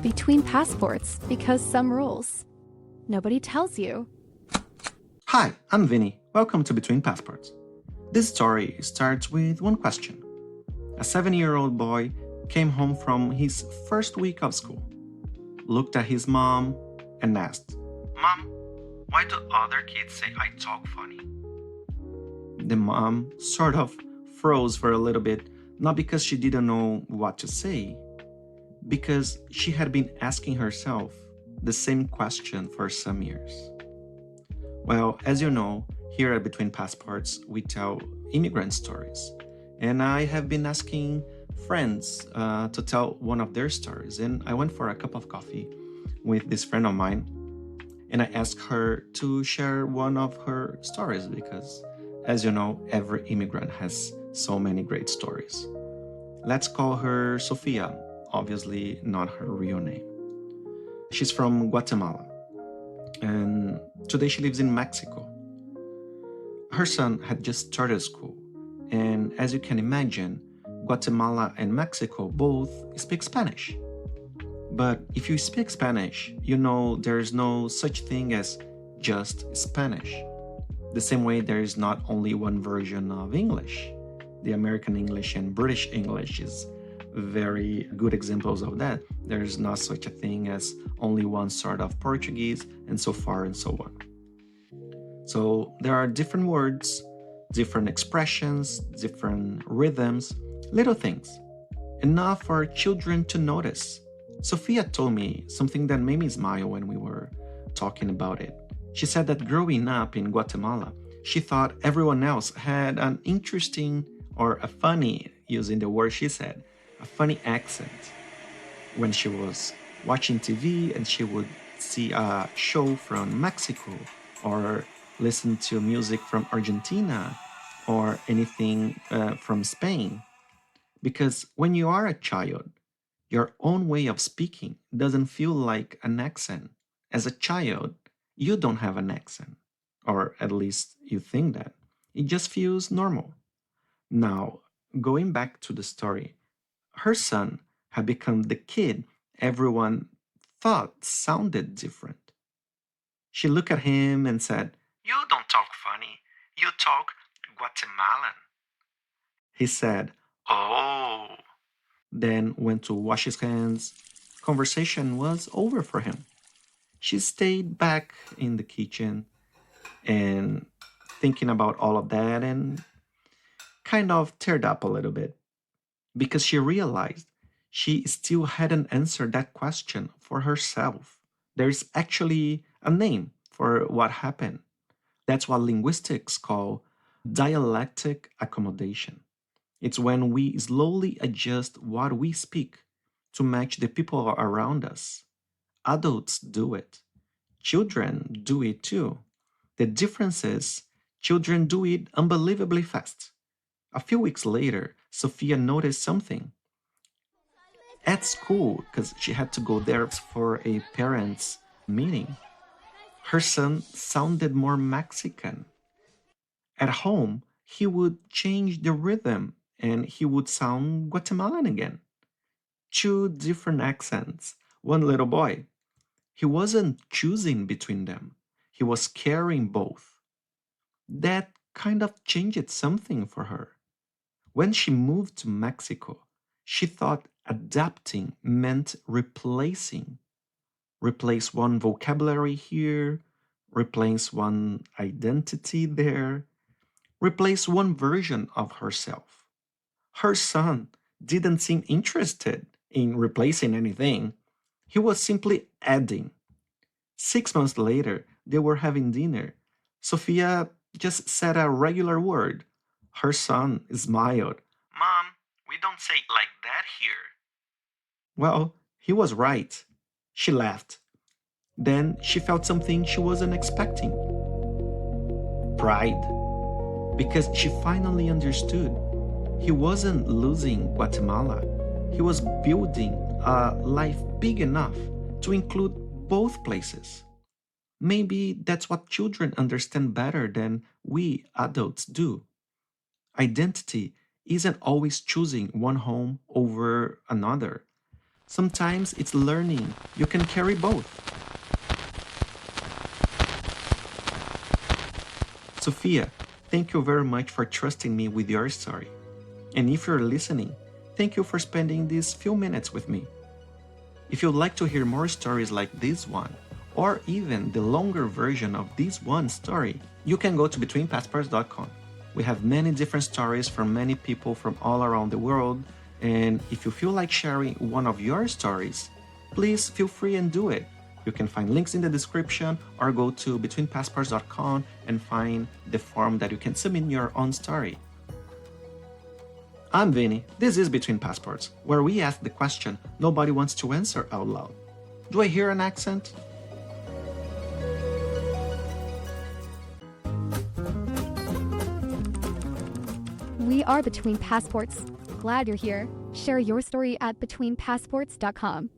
between passports because some rules. Nobody tells you. Hi, I'm Vinny. Welcome to Between Passports. This story starts with one question. A 7-year-old boy came home from his first week of school, looked at his mom, and asked, "Mom, why do other kids say I talk funny?" The mom sort of froze for a little bit, not because she didn't know what to say, because she had been asking herself the same question for some years. Well, as you know, here at Between Passports, we tell immigrant stories. And I have been asking friends to tell one of their stories. And I went for a cup of coffee with this friend of mine. And I asked her to share one of her stories because, as you know, every immigrant has so many great stories. Let's call her Sofía, obviously not her real name. She's from Guatemala. And today she lives in Mexico. Her son had just started school, and as you can imagine, Guatemala and Mexico both speak Spanish. But if you speak Spanish, you know there's no such thing as just Spanish. The same way there is not only one version of English. The American English and British English is very good examples of that. There's not such a thing as only one sort of Portuguese, and so far and so on. So there are different words, different expressions, different rhythms, little things, enough for children to notice. Sofía told me something that made me smile when we were talking about it. She said that growing up in Guatemala, she thought everyone else had an interesting or a funny, using the word she said, a funny accent. When she was watching TV and she would see a show from Mexico or listen to music from Argentina or anything from Spain. Because when you are a child, your own way of speaking doesn't feel like an accent. As a child, you don't have an accent, or at least you think that. It just feels normal. Now, going back to the story, her son had become the kid everyone thought sounded different. She looked at him and said, "You don't talk funny. You talk Guatemalan." He said, "Oh," then went to wash his hands. Conversation was over for him. She stayed back in the kitchen and thinking about all of that and kind of teared up a little bit because she realized she still hadn't answered that question for herself. There's actually a name for what happened. That's what linguistics call dialectic accommodation. It's when we slowly adjust what we speak to match the people around us. Adults do it. Children do it too. The difference is children do it unbelievably fast. A few weeks later, Sofía noticed something. At school, because she had to go there for a parents' meeting, her son sounded more Mexican. At home, he would change the rhythm and he would sound Guatemalan again. Two different accents, one little boy. He wasn't choosing between them, he was carrying both. That kind of changed something for her. When she moved to Mexico, she thought adapting meant replacing. Replace one vocabulary here, replace one identity there, replace one version of herself. Her son didn't seem interested in replacing anything. He was simply adding. 6 months later, they were having dinner. Sofía just said a regular word. Her son smiled. "Mom, we don't say it like that here." Well, he was right. She laughed. Then she felt something she wasn't expecting. Pride. Because she finally understood. He wasn't losing Guatemala. He was building a life big enough to include both places. Maybe that's what children understand better than we adults do. Identity isn't always choosing one home over another. Sometimes it's learning. You can carry both. Sofía, thank you very much for trusting me with your story. And if you're listening, thank you for spending these few minutes with me. If you'd like to hear more stories like this one, or even the longer version of this one story, you can go to betweenpassports.com. We have many different stories from many people from all around the world, and if you feel like sharing one of your stories, please feel free and do it. You can find links in the description or go to betweenpassports.com and find the form that you can submit your own story. I'm Vinny. This is Between Passports, where we ask the question nobody wants to answer out loud. Do I hear an accent? We are Between Passports. Glad you're here. Share your story at betweenpassports.com.